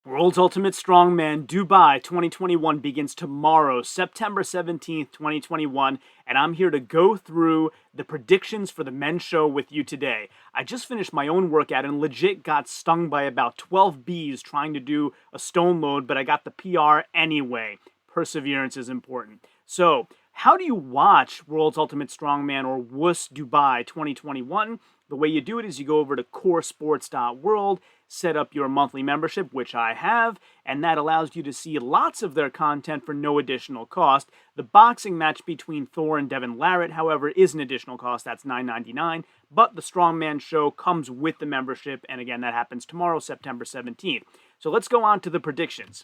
World's Ultimate Strongman Dubai 2021 begins tomorrow, September 17th, 2021, and I'm here to go through the predictions for the men's show with you today. I just finished my own workout and legit got stung by about 12 bees trying to do a stone load, but I got the PR anyway. Perseverance is important. So, how do you watch World's Ultimate Strongman or WUS Dubai 2021? The way you do it is you go over to coresports.world, set up your monthly membership, which I have, and that allows you to see lots of their content for no additional cost. The boxing match between Thor and Devin Larratt, however, is an additional cost. That's $9.99, but the Strongman show comes with the membership, and again, that happens tomorrow, September 17th. So let's go on to the predictions.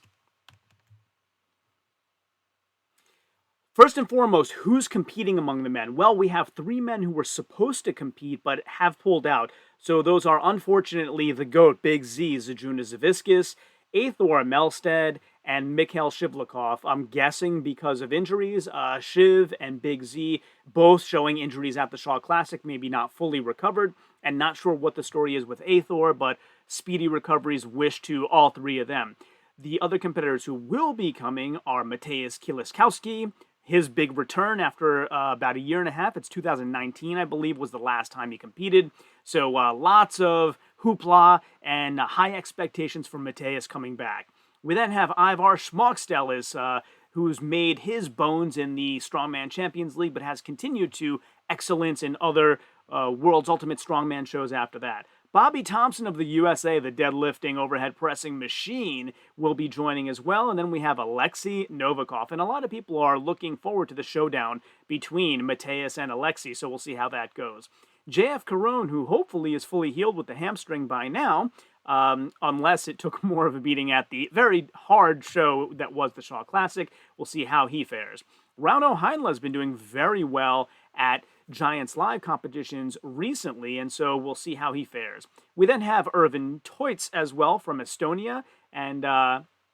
First and foremost, who's competing among the men? Well, we have three men who were supposed to compete but have pulled out. So those are unfortunately the GOAT, Big Z, Zydrunas Savickas, Athor Melstead, and Mikhail Shivlikov. I'm guessing because of injuries. Shiv and Big Z both showing injuries at the Shaw Classic, maybe not fully recovered, and not sure what the story is with Athor, but speedy recoveries wish to all three of them. The other competitors who will be coming are Mateusz Kieliszkowski. His big return after about a year and a half. It's 2019, I believe, was the last time he competed. So lots of hoopla and high expectations for Mateusz coming back. We then have Ivar Schmockstelis, who's made his bones in the Strongman Champions League, but has continued to excellence in other World's Ultimate Strongman shows after that. Bobby Thompson of the USA, the deadlifting, overhead pressing machine, will be joining as well. And then we have Alexei Novikov. And a lot of people are looking forward to the showdown between Mateusz and Alexei, so we'll see how that goes. JF Caron, who hopefully is fully healed with the hamstring by now, unless it took more of a beating at the very hard show that was the Shaw Classic. We'll see how he fares. Rauno Heinla has been doing very well at Giants Live competitions recently, and so we'll see how he fares. We then have Irvin Teutz as well from Estonia, and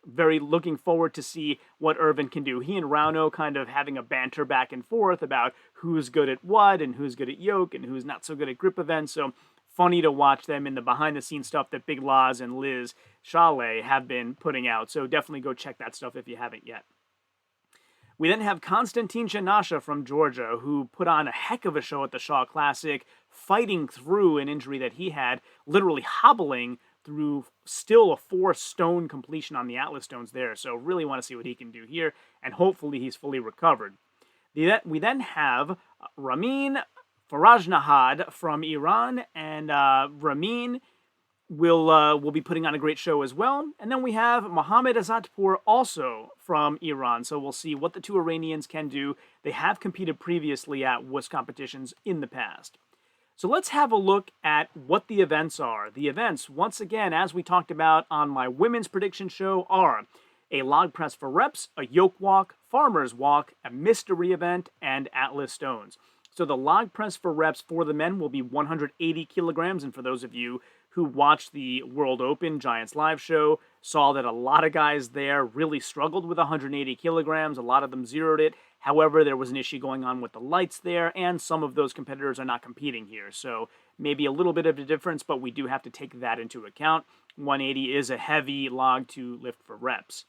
very looking forward to see what Irvin can do. He and Rauno kind of having a banter back and forth about who's good at what and who's good at yoke and who's not so good at grip events, so funny to watch them in the behind-the-scenes stuff that Big Laz and Liz Chalet have been putting out, so definitely go check that stuff if you haven't yet. We then have Konstantin Janasha from Georgia, who put on a heck of a show at the Shaw Classic, fighting through an injury that he had, literally hobbling through still a 4-stone completion on the Atlas stones there. So really want to see what he can do here, and hopefully he's fully recovered. We then have Ramin Farajnahad from Iran, and Ramin will be putting on a great show as well. And then we have Mohammad Azatpour also from Iran. So we'll see what the two Iranians can do. They have competed previously at WUS competitions in the past. So let's have a look at what the events are. The events, once again, as we talked about on my women's prediction show, are a log press for reps, a yoke walk, farmer's walk, a mystery event, and Atlas stones. So the log press for reps for the men will be 180 kilograms. And for those of you who watched the World Open Giants Live show, saw that a lot of guys there really struggled with 180 kilograms. A lot of them zeroed it. However, there was an issue going on with the lights there, and some of those competitors are not competing here. So maybe a little bit of a difference, but we do have to take that into account. 180 is a heavy log to lift for reps.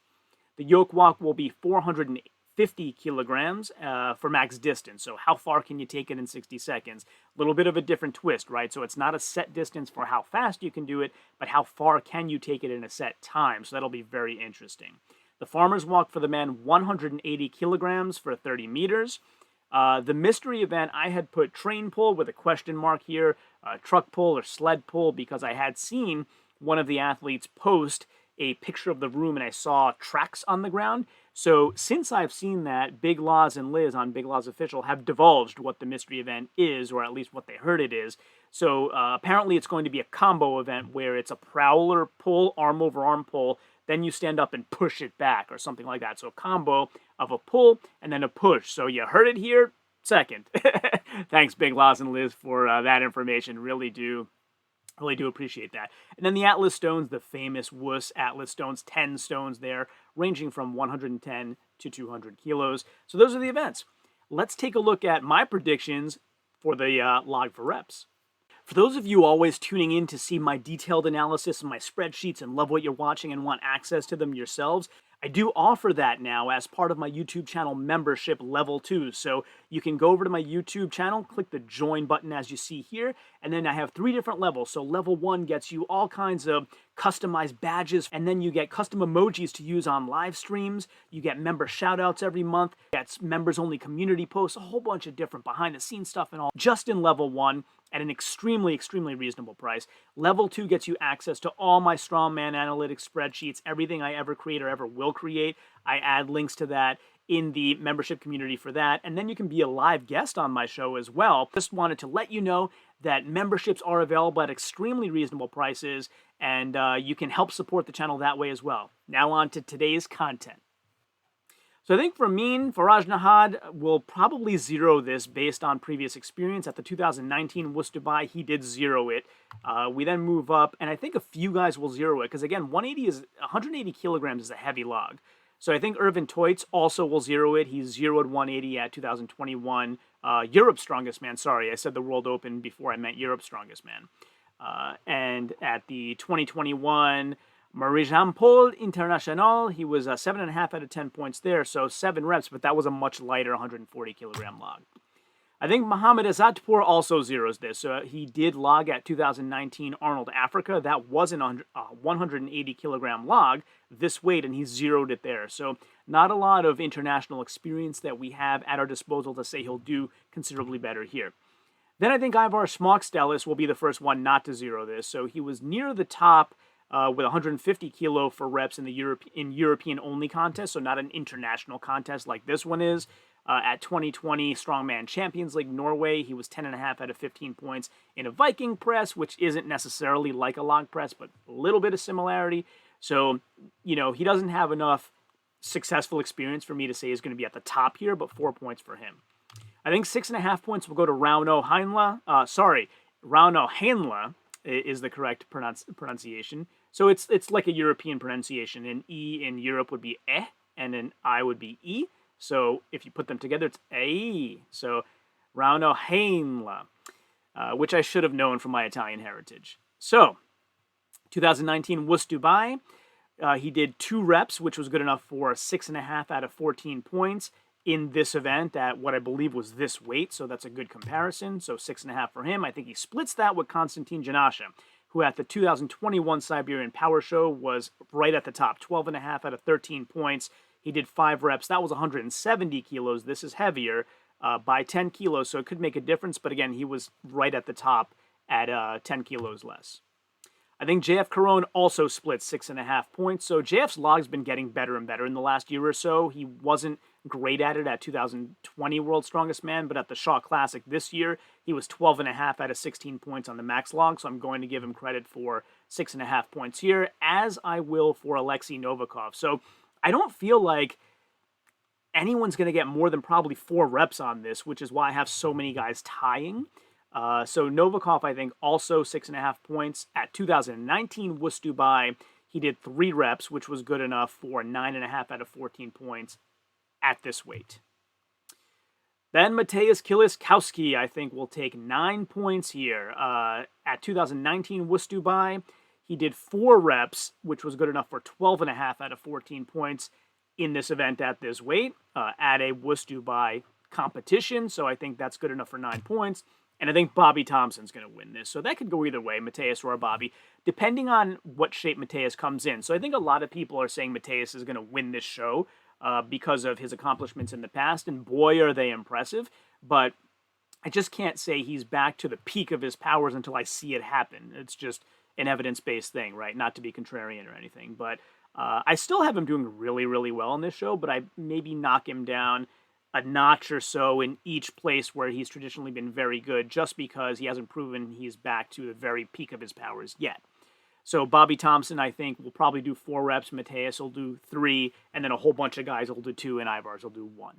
The yoke walk will be 450 kilograms for max distance. So how far can you take it in 60 seconds? A little bit of a different twist, right? So it's not a set distance for how fast you can do it, but how far can you take it in a set time? So that'll be very interesting. The farmer's walk for the men, 180 kilograms for 30 meters. The mystery event, I had put train pull with a question mark here, truck pull or sled pull, because I had seen one of the athletes post a picture of the room and I saw tracks on the ground. So since I've seen that, Big Laz and Liz on Big Laz Official have divulged what the mystery event is, or at least what they heard it is. So apparently it's going to be a combo event where it's a prowler pull, arm over arm pull, then you stand up and push it back or something like that. So a combo of a pull and then a push. So you heard it here second. Thanks, Big Laz and Liz, for that information. Really do appreciate that. And then the Atlas stones, the famous WUS Atlas stones, 10 stones there, ranging from 110 to 200 kilos. So those are the events. Let's take a look at my predictions for the log for reps. For those of you always tuning in to see my detailed analysis and my spreadsheets and love what you're watching and want access to them yourselves, I do offer that now as part of my YouTube channel membership level 2. So you can go over to my YouTube channel, click the join button as you see here, and then I have 3 different levels. So level 1 gets you all kinds of customized badges, and then you get custom emojis to use on live streams. You get member shoutouts every month, gets members only community posts, a whole bunch of different behind the scenes stuff and all, just in level 1 at an extremely reasonable price. Level 2 gets you access to all my Strongman analytics spreadsheets, everything I ever create or ever will create. I add links to that in the membership community for that, and then you can be a live guest on my show as well. Just wanted to let you know that memberships are available at extremely reasonable prices, and you can help support the channel that way as well. Now on to today's content. So I think Ramin Faraj-Nahad will probably zero this based on previous experience. At the 2019 WUS Dubai, he did zero it. We then move up, and I think a few guys will zero it, because again, 180 kilograms is a heavy log. So I think Irvin Toitz also will zero it. He zeroed 180 at 2021. Europe's Strongest Man, sorry, I said the World Open before I meant Europe's Strongest Man. And at the 2021 Marie-Jean-Paul International, he was 7.5 out of 10 points there, so 7 reps, but that was a much lighter 140 kilogram log. I think Mohamed Azatpour also zeros this. So he did log at 2019 Arnold Africa. That wasn't a 180 kilogram log, this weight, and he zeroed it there. So not a lot of international experience that we have at our disposal to say he'll do considerably better here. Then I think Ivar Smokstelis will be the first one not to zero this. So he was near the top with 150 kilo for reps in the European-only contest, so not an international contest like this one is. At 2020 Strongman Champions League Norway, he was 10.5 out of 15 points in a Viking press, which isn't necessarily like a log press, but a little bit of similarity. So, you know, he doesn't have enough successful experience for me to say he's going to be at the top here, but 4 points for him. I think 6.5 points will go to Rauno Heinla. Rauno Heinla is the correct pronunciation. So it's like a European pronunciation. An E in Europe would be eh, and an I would be E. So if you put them together, it's A. So Rauno Heinla, which I should have known from my Italian heritage. So 2019 WUS Dubai, he did 2 reps, which was good enough for 6.5 out of 14 points in this event at what I believe was this weight. So that's a good comparison. So 6.5 for him. I think he splits that with Konstantin Janasha, who at the 2021 Siberian Power Show was right at the top, 12.5 out of 13 points. He did 5 reps. That was 170 kilos. This is heavier by 10 kilos, so it could make a difference. But again, he was right at the top at 10 kilos less. I think JF Caron also split 6.5 points. So JF's log's been getting better and better in the last year or so. He wasn't great at it at 2020 World's Strongest Man, but at the Shaw Classic this year, he was 12.5 out of 16 points on the max log. So I'm going to give him credit for 6.5 points here, as I will for Alexei Novikov. So I don't feel like anyone's going to get more than probably 4 reps on this, which is why I have so many guys tying. So Novikov, I think, also 6.5 points. At 2019 WUS Dubai, he did 3 reps, which was good enough for 9.5 out of 14 points at this weight. Then Mateusz Kieliszkowski, I think, will take 9 points here. At 2019 WUS Dubai, he did 4 reps, which was good enough for 12.5 out of 14 points in this event at this weight, at a WUS Dubai competition. So I think that's good enough for 9 points. And I think Bobby Thompson's going to win this. So that could go either way, Mateusz or Bobby, depending on what shape Mateusz comes in. So I think a lot of people are saying Mateusz is going to win this show because of his accomplishments in the past. And boy, are they impressive. But I just can't say he's back to the peak of his powers until I see it happen. It's just an evidence-based thing, right? Not to be contrarian or anything. But I still have him doing really well in this show, but I maybe knock him down a notch or so in each place where he's traditionally been very good, just because he hasn't proven he's back to the very peak of his powers yet. So Bobby Thompson, I think, will probably do 4 reps. Mateusz will do 3, and then a whole bunch of guys will do 2, and Ivars will do 1.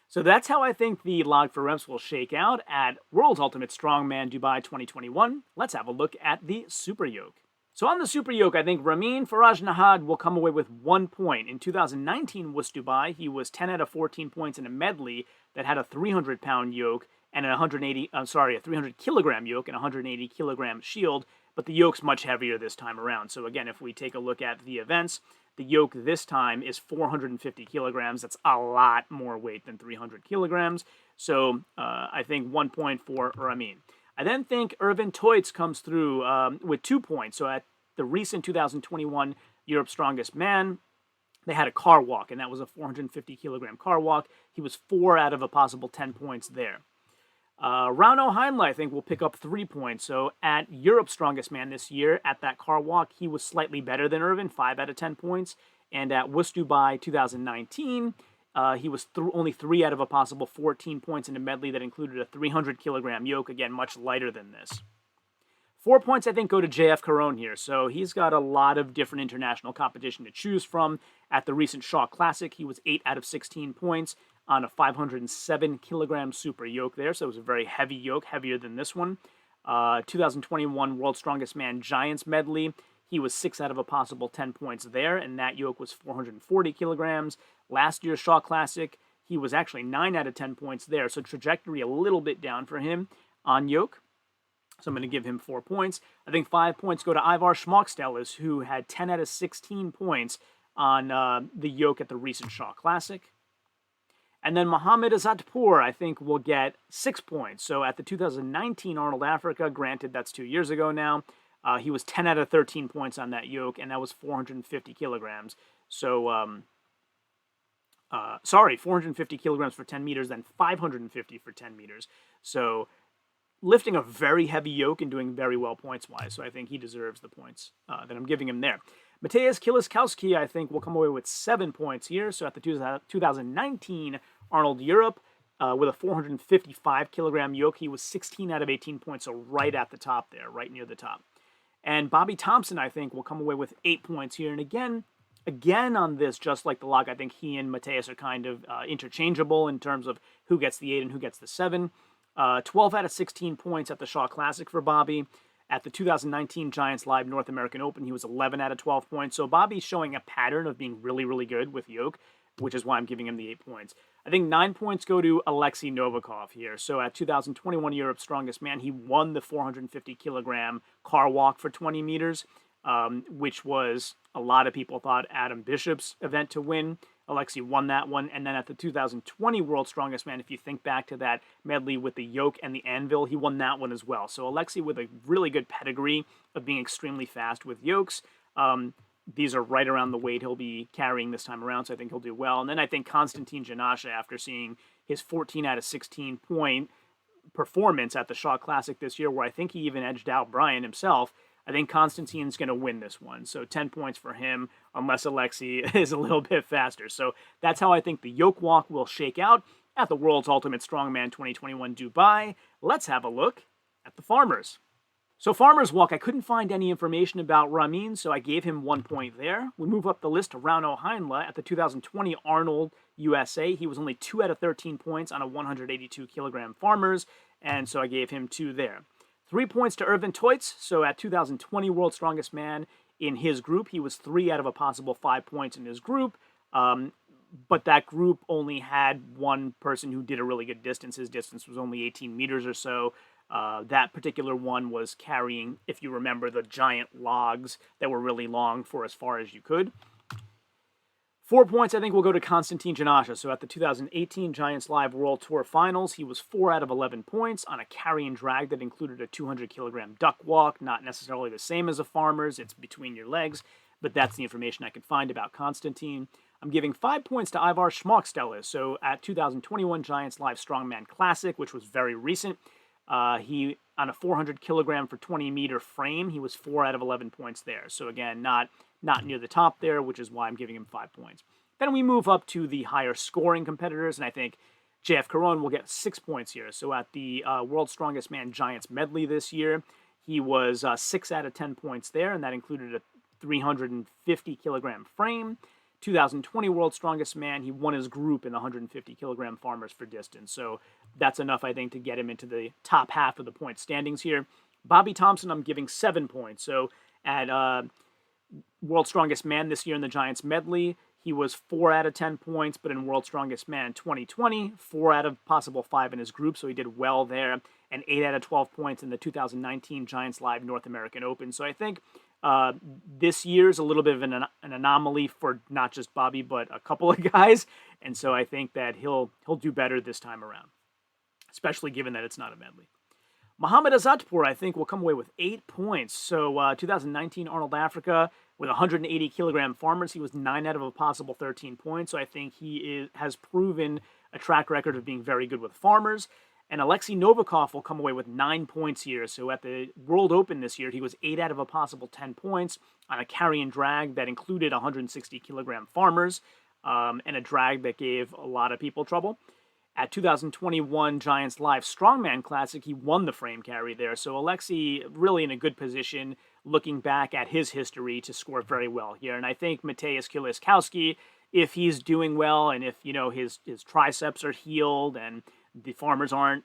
So that's how I think the log for reps will shake out at World's Ultimate Strongman Dubai 2021. Let's have a look at the Super Yoke. So on the Super Yoke, I think Ramin Faraj-Nahad will come away with 1 point. In 2019 WUS Dubai, he was 10 out of 14 points in a medley that had a 300-pound yoke, and a 300 kilogram yoke and 180 kilogram shield, but the yoke's much heavier this time around. So again, if we take a look at the events, the yoke this time is 450 kilograms. That's a lot more weight than 300 kilograms. So I think 1 point for Ramin. I then think Erwin Teutz comes through with 2 points. So at the recent 2021 Europe's Strongest Man, they had a car walk, and that was a 450 kilogram car walk. He was 4 out of a possible 10 points there. Rauno Heinle, I think, will pick up 3 points. So at Europe's Strongest Man this year, at that car walk, he was slightly better than Erwin, 5 out of 10 points. And at WUS Dubai 2019, he was only 3 out of a possible 14 points in a medley that included a 300 kilogram yoke, again, much lighter than this. 4 points, I think, go to JF Caron here. So he's got a lot of different international competition to choose from. At the recent Shaw Classic, he was 8 out of 16 points on a 507 kilogram super yoke there. So it was a very heavy yoke, heavier than this one. 2021 World's Strongest Man Giants medley, he was 6 out of a possible 10 points there, and that yoke was 440 kilograms. Last year's Shaw Classic, he was actually 9 out of 10 points there. So trajectory a little bit down for him on yoke. So I'm going to give him 4 points. I think 5 points go to Ivar Schmockstellis, who had 10 out of 16 points on the yoke at the recent Shaw Classic. And then Mohamed Azatpour, I think, will get 6 points. So at the 2019 Arnold Africa, granted that's 2 years ago now, he was 10 out of 13 points on that yoke, and that was 450 kilograms. So, 450 kilograms for 10 meters, then 550 for 10 meters. So lifting a very heavy yoke and doing very well points-wise. So I think he deserves the points that I'm giving him there. Mateusz Kieliszkowski, I think, will come away with 7 points here. So at the 2019 Arnold Europe, with a 455 kilogram yoke, he was 16 out of 18 points, so right at the top there, right near the top. And Bobby Thompson, I think, will come away with 8 points here. And again on this, just like the log, I think he and Mateusz are kind of interchangeable in terms of who gets the 8 and who gets the 7. 12 out of 16 points at the Shaw Classic for Bobby. At the 2019 Giants Live North American Open, he was 11 out of 12 points. So Bobby's showing a pattern of being really, really good with yoke, which is why I'm giving him the 8 points. I think 9 points go to Alexei Novikov here. So at 2021 Europe's Strongest Man, he won the 450 kilogram car walk for 20 meters, which was, a lot of people thought, Adam Bishop's event to win. Alexei won that one. And then at the 2020 World's Strongest Man, if you think back to that medley with the yoke and the anvil, he won that one as well. So Alexei with a really good pedigree of being extremely fast with yokes. These are right around the weight he'll be carrying this time around, so I think he'll do well. And then I think Konstantin Janasha, after seeing his 14 out of 16 point performance at the Shaw Classic this year, where I think he even edged out Brian himself, I think Konstantin's going to win this one. So 10 points for him, unless Alexei is a little bit faster. So that's how I think the yoke walk will shake out at the World's Ultimate Strongman 2021 Dubai. Let's have a look at the farmers. So Farmer's Walk, I couldn't find any information about Ramin, so I gave him 1 point there. We move up the list to Rauno Heinle at the 2020 Arnold USA. He was only 2 out of 13 points on a 182 kilogram Farmers, and so I gave him 2 there. 3 points to Erwin Teutz. So at 2020 World's Strongest Man in his group, he was 3 out of a possible 5 points in his group. But that group only had one person who did a really good distance. His distance was only 18 meters or so. That particular one was carrying, if you remember, the giant logs that were really long for as far as you could. 4 points, I think, will go to Konstantin Janasha. So at the 2018 Giants Live World Tour Finals, he was 4 out of 11 points on a carry and drag that included a 200 kilogram duck walk. Not necessarily the same as a farmer's, it's between your legs, but that's the information I could find about Konstantin. I'm giving 5 points to Ivar Schmockstellis. So at 2021 Giants Live Strongman Classic, which was very recent, he, on a 400 kilogram for 20 meter frame, he was 4 out of 11 points there. So again, not near the top there, which is why I'm giving him 5 points. Then we move up to the higher scoring competitors, and I think JF Caron will get 6 points here. So at the World's Strongest Man Giants medley this year, he was 6 out of 10 points there, and that included a 350 kilogram frame. 2020 World's Strongest Man, he won his group in the 150 kilogram farmers for distance. So that's enough, I think, to get him into the top half of the point standings here. Bobby Thompson, I'm giving 7 points. So at World's Strongest Man this year in the Giants medley, He was 4 out of 10 points, but in World's Strongest Man 2020, 4 out of possible 5 in his group, so he did well there, and 8 out of 12 points in the 2019 Giants Live North American Open. So I think this year's a little bit of an anomaly for not just Bobby, but a couple of guys, and so I think that he'll do better this time around, especially given that it's not a medley. Mohamed Azatpour, I think, will come away with 8 points. So 2019 Arnold Africa with 180 kilogram farmers, he was 9 out of a possible 13 points. So I think he has proven a track record of being very good with farmers. And Alexei Novikov will come away with 9 points here. So at the World Open this year, he was 8 out of a possible 10 points on a carry and drag that included 160 kilogram farmers and a drag that gave a lot of people trouble. At 2021 Giants Live Strongman Classic, he won the frame carry there. So Alexei really in a good position looking back at his history to score very well here. And I think Mateusz Kieliszkowski, if he's doing well and if, his triceps are healed and the farmers aren't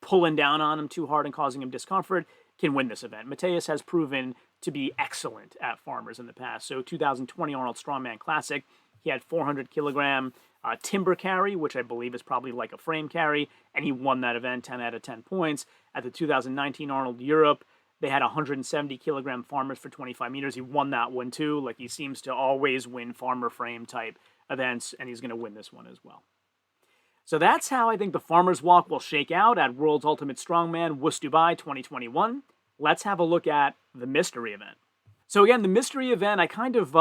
pulling down on him too hard and causing him discomfort, can win this event. Mateusz has proven to be excellent at farmers in the past. So 2020 Arnold Strongman Classic, he had 400 kilogram timber carry, which I believe is probably like a frame carry, and he won that event 10 out of 10 points. At the 2019 Arnold Europe, they had 170 kilogram farmers for 25 meters. He won that one too. Like, he seems to always win farmer frame type events, and he's going to win this one as well. So that's how I think the Farmers Walk will shake out at World's Ultimate Strongman WUS Dubai 2021. Let's have a look at the mystery event. So again, the mystery event, I kind of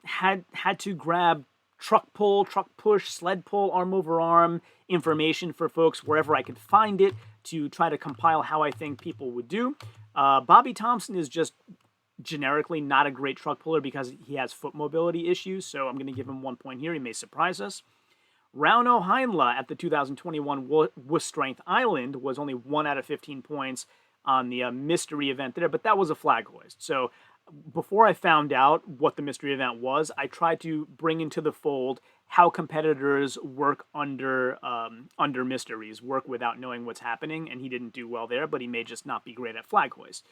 had to grab truck pull, truck push, sled pull, arm over arm information for folks wherever I could find it to try to compile how I think people would do. Bobby Thompson is just generically not a great truck puller because he has foot mobility issues, so I'm going to give him 1 point here. He may surprise us. Rauno Heinla at the 2021 WUS Strength Island was only 1 out of 15 points on the mystery event there, but that was a flag hoist. So before I found out what the mystery event was, I tried to bring into the fold how competitors work under mysteries, work without knowing what's happening, and he didn't do well there, but he may just not be great at flag hoist.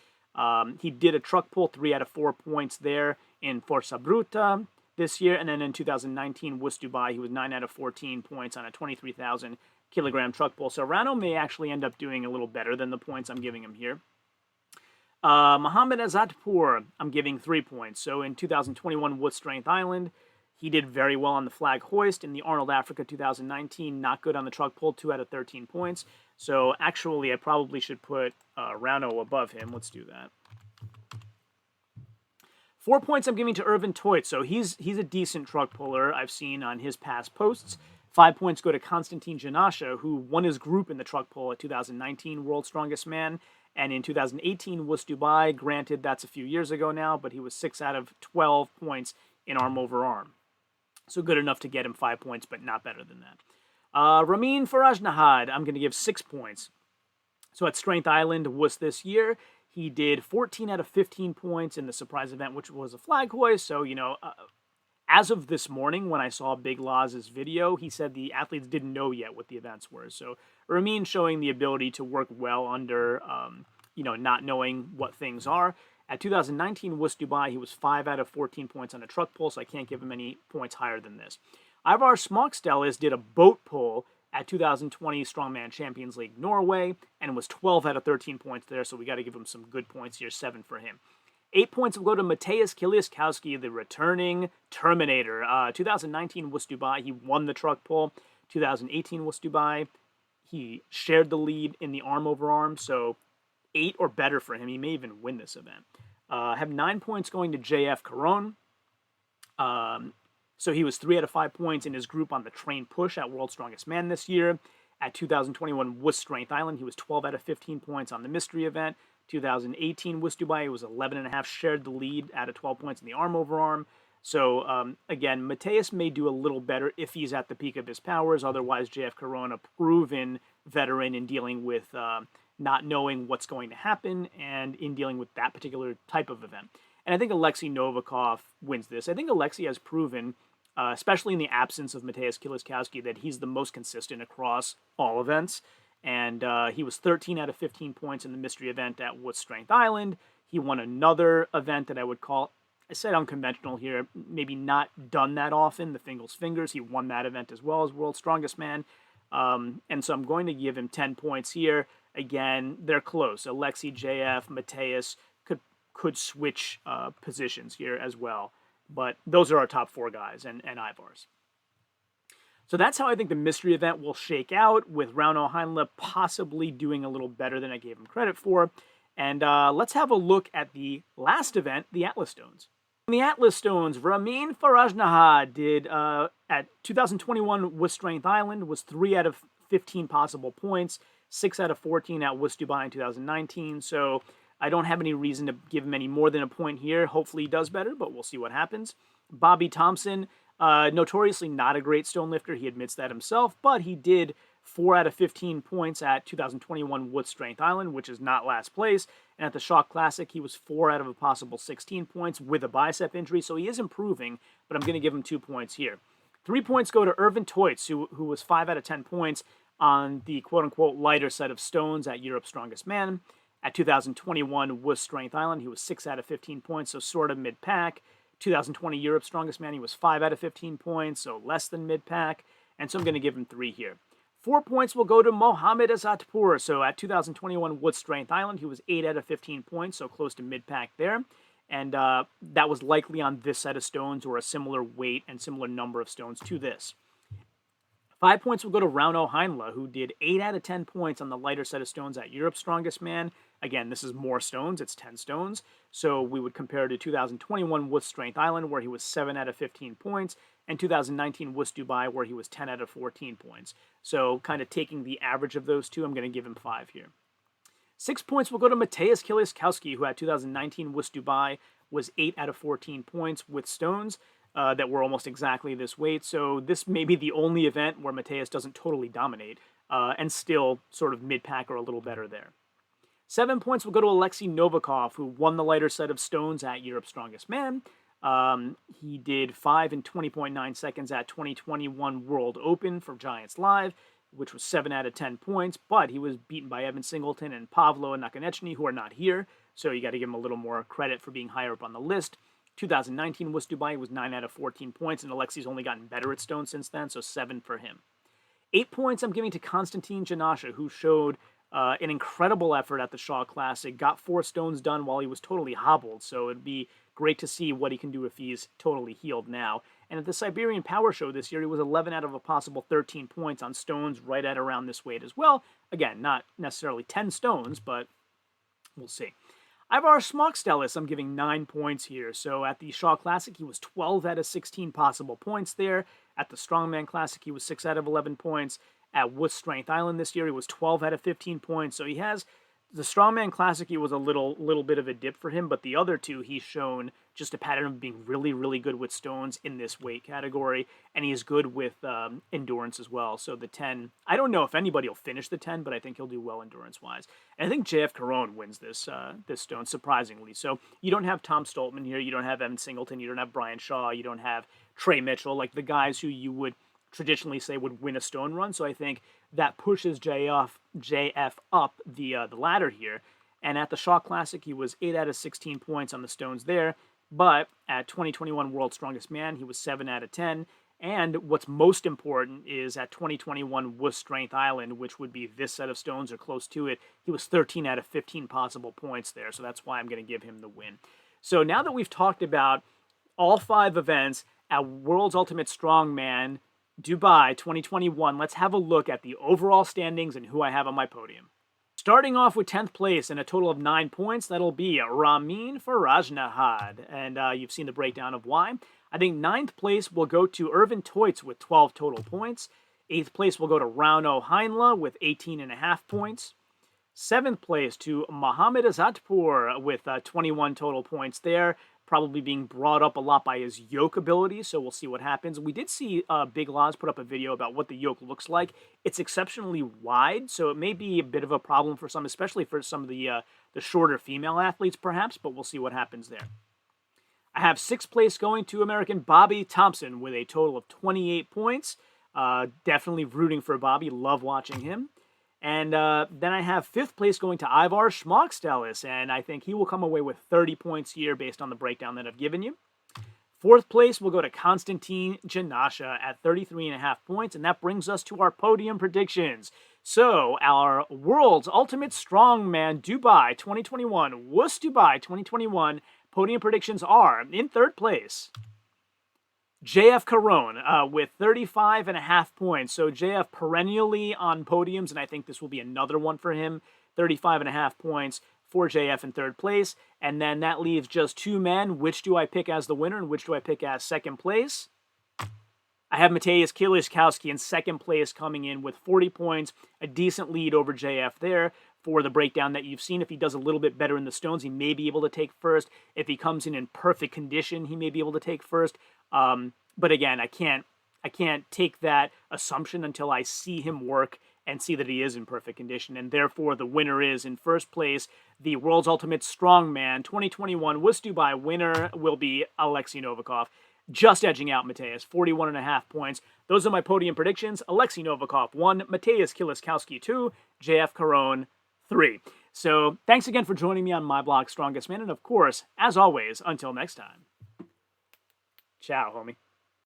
He did a truck pull, 3 out of 4 points there in Forza Bruta this year, and then in 2019 WUS Dubai, he was 9 out of 14 points on a 23,000 kilogram truck pull. So Rano may actually end up doing a little better than the points I'm giving him here. Mohamed Azatpour, I'm giving 3 points. So in 2021 WUS Strength Island, he did very well on the flag hoist. In the Arnold Africa 2019, not good on the truck pull, 2 out of 13 points. So actually, I probably should put Rano above him. Let's do that. 4 points I'm giving to Irvin Toit. So he's a decent truck puller I've seen on his past posts. 5 points go to Konstantin Janasha, who won his group in the truck pull at 2019 World's Strongest Man. And in 2018, WUS Dubai, granted that's a few years ago now, but he was 6 out of 12 points in arm over arm. So good enough to get him 5 points, but not better than that. Ramin Farajnahad, I'm going to give 6 points. So at Strength Island WUS this year, he did 14 out of 15 points in the surprise event, which was a flag hoist. So, as of this morning, when I saw Big Law's video, he said the athletes didn't know yet what the events were. So Ramin showing the ability to work well under, not knowing what things are. At 2019 WUS Dubai, he was 5 out of 14 points on a truck pull, so I can't give him any points higher than this. Ivar Smokstelis did a boat pull at 2020 Strongman Champions League Norway and was 12 out of 13 points there, so we got to give him some good points here, 7 for him. 8 points will go to Mateusz Kieliszkowski, the returning Terminator. 2019 WUS Dubai, he won the truck pull. 2018 WUS Dubai, he shared the lead in the arm over arm, so 8 or better for him. He may even win this event. I have 9 points going to JF Caron. So he was 3 out of 5 points in his group on the train push at World's Strongest Man this year. At 2021 WUS Strength Island, he was 12 out of 15 points on the mystery event. 2018 WUS Dubai, he was 11.5, shared the lead out of 12 points in the arm over arm. So, again, Mateusz may do a little better if he's at the peak of his powers. Otherwise, JF Caron, a proven veteran in dealing with not knowing what's going to happen and in dealing with that particular type of event. And I think Alexei Novikov wins this. I think Alexei has proven, especially in the absence of Mateusz Kieliszkowski, that he's the most consistent across all events. And he was 13 out of 15 points in the mystery event at WUS Strength Island. He won another event that I would call I said unconventional here, maybe not done that often. The Fingles Fingers, he won that event as well as World's Strongest Man. And so I'm going to give him 10 points here. Again, they're close. Alexei, JF, Mateus could switch positions here as well. But those are our top 4 guys and Ivar's. So that's how I think the mystery event will shake out, with Rauno Heinle possibly doing a little better than I gave him credit for. And let's have a look at the last event, the Atlas Stones. In the Atlas Stones, Ramin Farajnaha did, at 2021 WUS Strength Island, was 3 out of 15 possible points, 6 out of 14 at WUS Dubai in 2019. So I don't have any reason to give him any more than a point here. Hopefully he does better, but we'll see what happens. Bobby Thompson, notoriously not a great stone lifter. He admits that himself, but he did 4 out of 15 points at 2021 WUS Strength Island, which is not last place. And at the Shock Classic, he was 4 out of a possible 16 points with a bicep injury, so he is improving, but I'm going to give him 2 points here. 3 points go to Irvin Toitz, who was 5 out of 10 points on the quote-unquote lighter set of stones at Europe's Strongest Man. At 2021 WUS Strength Island, he was 6 out of 15 points, so sort of mid-pack. 2020 Europe's Strongest Man, he was 5 out of 15 points, so less than mid-pack, and so I'm going to give him 3 here. 4 points will go to Mohamed Azatpour. So at 2021 WUS Strength Island, he was 8 out of 15 points, so close to mid-pack there. And that was likely on this set of stones, or a similar weight and similar number of stones to this. 5 points will go to Rauno Heinle, who did 8 out of 10 points on the lighter set of stones at Europe's Strongest Man. Again, this is more stones, it's 10 stones. So we would compare to 2021 WUS Strength Island, where he was 7 out of 15 points, and 2019 WUS Dubai, where he was 10 out of 14 points. So kind of taking the average of those two, I'm going to give him 5 here. 6 points will go to Mateusz Kiliskowski, who at 2019 WUS Dubai was 8 out of 14 points with stones that were almost exactly this weight. So this may be the only event where Mateusz doesn't totally dominate and still sort of mid-pack or a little better there. 7 points will go to Alexei Novikov, who won the lighter set of stones at Europe's Strongest Man. He did 5 in 20.9 seconds at 2021 World Open for Giants Live, which was 7 out of 10 points, but he was beaten by Evan Singleton and Pavlo Nakonechny, who are not here, so you got to give him a little more credit for being higher up on the list. 2019 WUS Dubai was 9 out of 14 points, and Alexei's only gotten better at stones since then, so 7 for him. 8 points I'm giving to Konstantin Janasha, who showed an incredible effort at the Shaw Classic, got 4 stones done while he was totally hobbled, so it'd be great to see what he can do if he's totally healed now. And at the Siberian Power Show this year, he was 11 out of a possible 13 points on stones right at around this weight as well. Again, not necessarily 10 stones, but we'll see. Ivar Smockstellis, I'm giving 9 points here. So at the Shaw Classic, he was 12 out of 16 possible points there. At the Strongman Classic, he was 6 out of 11 points. At WUS Strength Island this year, he was 12 out of 15 points. So he has the Strongman Classic, he was a little bit of a dip for him, but the other two, he's shown just a pattern of being really, really good with stones in this weight category, and he's good with endurance as well. So the 10, I don't know if anybody will finish the 10, but I think he'll do well endurance-wise. And I think JF Caron wins this this stone, surprisingly. So you don't have Tom Stoltman here, you don't have Evan Singleton, you don't have Brian Shaw, you don't have Trey Mitchell, like the guys who you would traditionally say would win a stone run. So I think that pushes JF up the ladder here. And at the Shaw Classic, he was 8 out of 16 points on the stones there. But at 2021 World's Strongest Man, he was 7 out of 10. And what's most important is at 2021 WUS Strength Island, which would be this set of stones or close to it, he was 13 out of 15 possible points there. So that's why I'm going to give him the win. So now that we've talked about all 5 events at World's Ultimate Strongman Dubai 2021, let's have a look at the overall standings and who I have on my podium. Starting off with 10th place and a total of 9 points, that'll be Ramin Farajnahad. And you've seen the breakdown of why. I think 9th place will go to Irvin Toitz with 12 total points. 8th place will go to Rauno Heinle with 18.5 points. 7th place to Mohamed Azatpour with 21 total points there. Probably being brought up a lot by his yoke ability, so we'll see what happens. We did see Big Laws put up a video about what the yoke looks like. It's exceptionally wide, so it may be a bit of a problem for some, especially for some of the shorter female athletes, perhaps, but we'll see what happens there. I have 6th place going to American Bobby Thompson with a total of 28 points. Definitely rooting for Bobby. Love watching him. And then I have 5th place going to Ivar Schmockstellis, and I think he will come away with 30 points here based on the breakdown that I've given you. 4th place will go to Konstantin Janasha at 33.5 points, and that brings us to our podium predictions. So, our World's Ultimate Strongman Dubai 2021, WUS Dubai 2021 podium predictions are, in 3rd place, JF Caron with 35.5 points. So JF perennially on podiums, and I think this will be another one for him. 35.5 points for JF in 3rd place. And then that leaves just 2 men. Which do I pick as the winner and which do I pick as 2nd place? I have Mateusz Kieliszkowski in 2nd place coming in with 40 points, a decent lead over JF there for the breakdown that you've seen. If he does a little bit better in the stones, he may be able to take 1st. If he comes in perfect condition, he may be able to take 1st. But again, I can't take that assumption until I see him work and see that he is in perfect condition. And therefore, the winner is, in 1st place, the World's Ultimate Strongman 2021 WUS Dubai winner will be Alexei Novikov, just edging out Mateusz, 41.5 points. Those are my podium predictions. Alexei Novikov 1, Mateusz Kieliszkowski 2, JF Caron 3. So thanks again for joining me on my blog, Strongest Man. And of course, as always, until next time, ciao, homie.